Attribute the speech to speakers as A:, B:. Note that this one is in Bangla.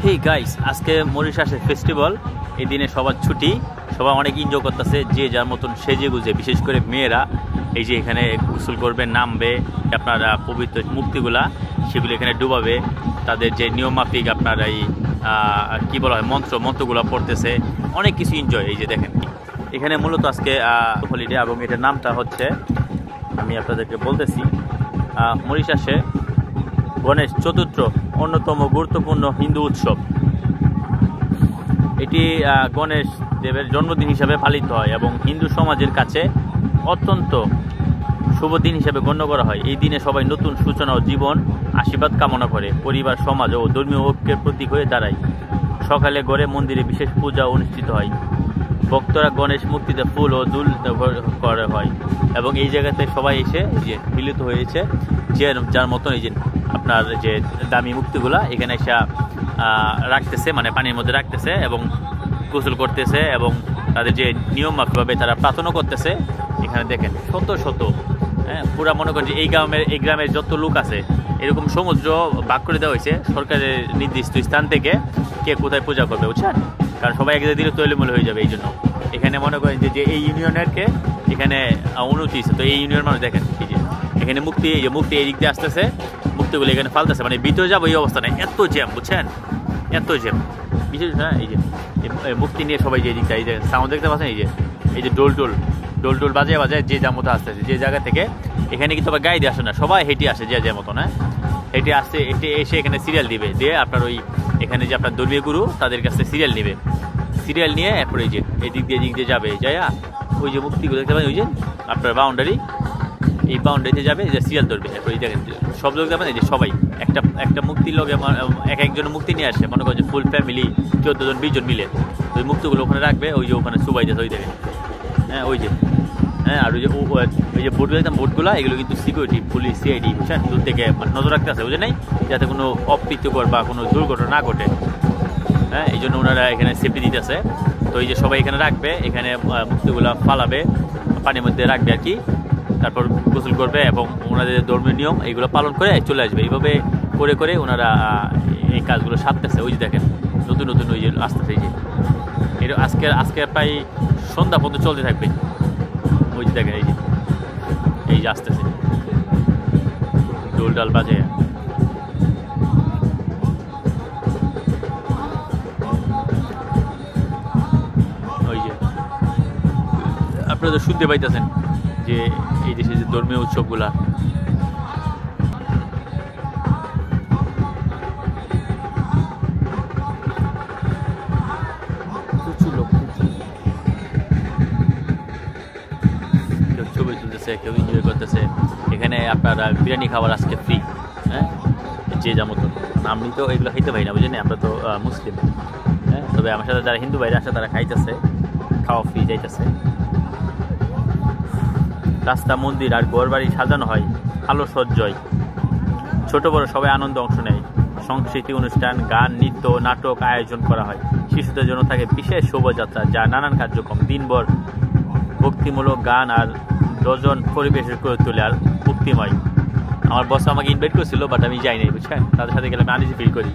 A: হেই গাইস, আজকে মরিশাসের ফেস্টিভ্যাল। এই দিনে সবার ছুটি, সবাই অনেক এনজয় করতেছে, যে যার মতন সেজে গুজে। বিশেষ করে মেয়েরা এই যে এখানে গোসল করবে, নামবে, আপনার পবিত্র মূর্তিগুলা সেগুলো এখানে ডুবাবে। তাদের যে নিয়মমাফিক আপনার এই কী বলা হয় মন্ত্রগুলো পড়তেছে, অনেক কিছু এনজয়। এই যে দেখেন এখানে মূলত আজকে হলিডে, এবং এটার নামটা হচ্ছে, আমি আপনাদেরকে বলতেছি, মরিশাসে গণেশ চতুর্থ অন্যতম গুরুত্বপূর্ণ হিন্দু উৎসব। এটি গণেশ দেবের জন্মদিন হিসাবে পালিত হয় এবং হিন্দু সমাজের কাছে অত্যন্ত শুভ দিন হিসেবে গণ্য করা হয়। এই দিনে সবাই নতুন সূচনা ও জীবন আশীর্বাদ কামনা করে, পরিবার, সমাজ ও ধর্মীয় ঐক্যের প্রতীক হয়ে দাঁড়ায়। সকালে ঘরে মন্দিরে বিশেষ পূজা অনুষ্ঠিত হয়, ভক্তরা গণেশ মূর্তিতে ফুল ও দুল করা হয় এবং এই জায়গাতে সবাই এসে যে মিলিত হয়েছে, যে যার মতন এই যে আপনার যে দামি মূর্তিগুলা এখানে এসে রাখতেছে, মানে পানির মধ্যে রাখতেছে এবং গোসল করতেছে এবং তাদের যে নিয়মভাবে তারা প্রার্থনা করতেছে। এখানে দেখেন শত শত, পুরা মনে করেন যে এই গ্রামের যত লোক আছে, এরকম সমুদ্র ভাগ করে দেওয়া হয়েছে সরকারের নির্দিষ্ট স্থান থেকে, কে কোথায় পূজা করবে, বুঝছেন? কারণ সবাই এক জায়গায় দিলে তৈলমূল হয়ে যাবে। এই জন্য এখানে মনে করেন যে এই ইউনিয়নেরকে এখানে অনুমতি, তো এই ইউনিয়ন মানুষ দেখেন এই যে এখানে মুক্তি এই দিক দিয়ে আসতেছে, মুক্তিগুলো এখানে ফালতেছে, মানে ভিতরে যাবো এই অবস্থা নেই, এত জ্যাম, বুঝছেন? এত জ্যাম। বিশেষ এই যে মুক্তি নিয়ে সবাই যে দিকটা, এই যে সাউন্ড দেখতে পাচ্ছেন, এই যে ডোল বাজায় যে যার মতো আসতেছে, যে জায়গা থেকে। এখানে কিন্তু আবার গাড়ি দিয়ে আসে না, সবাই হেঁটে আসে, যে যার মতন, হেঁটে আসছে, এসে এখানে সিরিয়াল দিবে, দিয়ে আপনার ওই এখানে যে আপনার ধর্মীয় গুরু তাদের কাছে সিরিয়াল নেবে, সিরিয়াল নিয়ে এরপরে এই যে এদিক দিয়ে যাবে, যাইয়া ওই যে মুক্তিগুলো দেখতে পাবেন, ওই যে আপনার বাউন্ডারি, এই বাউন্ডারিতে যাবে, যে সিরিয়াল ধরবে। এরপর এই দেখেন সব লোক যাবেন, এই যে সবাই একটা মুক্তির লোক একজন মুক্তি নিয়ে আসে, মনে করেন যে ফুল ফ্যামিলি 14 জন 20 জন মিলে ওই মুক্তিগুলো ওখানে রাখবে, ওই যে ওখানে সুবাই যাচ্ছে, ওই দেখেন, ওই যে আর ওই যে বোটগুলো দেখতাম, বোটগুলো এগুলো কিন্তু সিকিউরিটি, পুলিশ, সিআইডি, বুঝছেন, দূর থেকে নজর রাখতে আছে, বুঝে নেই, যাতে কোনো অপ্রীতিকর বা কোনো দুর্ঘটনা না ঘটে। এই জন্য ওনারা এখানে সেফটি দিতেছে। তো এই যে সবাই এখানে রাখবে, এখানে মুক্তিগুলো ফালাবে, পানির মধ্যে রাখবে আর কি, তারপর গোসল করবে এবং ওনাদের ধর্মীয় নিয়ম এইগুলো পালন করে চলে আসবে। এইভাবে করে ওনারা এই কাজগুলো সারতেছে। ওই যে দেখেন নতুন ওই যে আসতেছে, এই যে এটা আজকে প্রায় সন্ধ্যা পর্যন্ত চলতে থাকবে। ওই যে দেখেন এই যে আসতেছে, ডোল ডাল বাজে। ওই যে আপনারা তো শুনতে পাইতেছেন যে এই দেশে যে ধর্মীয় উৎসবগুলা, ছবি তুলতেছে, কেউ এনজয় করতেছে। এখানে আপনারা বিরিয়ানি খাবার আজকে ফ্রি, যে যা মতো। আমি তো এগুলো খাইতে পারি না, বুঝলেন, আমরা তো মুসলিম, তবে আমার সাথে যারা হিন্দু বাইরে আসে তারা খাইতেছে, খাওয়া ফ্রি যাইতেছে। রাস্তা, মন্দির আর ঘর বাড়ি সাজানো হয় আলোকসজ্জায়, ছোট বড় সবাই আনন্দ অংশ নেয়। সংস্কৃতি অনুষ্ঠান, গান, নৃত্য, নাটক আয়োজন করা হয়। শিশুদের জন্য থাকে বিশেষ শোভাযাত্রা, যা নানান কার্যক্রম, দিনভর ভক্তিমূলক গান আর ডজন পরিবেশ করে তোলে আর মুক্তিময়। আমার বস আমাকে ইনভাইট করেছিল, বাট আমি যাই নাই, বুঝছেন, তাদের সাথে গেলে আমি আনইজি ফিল করি।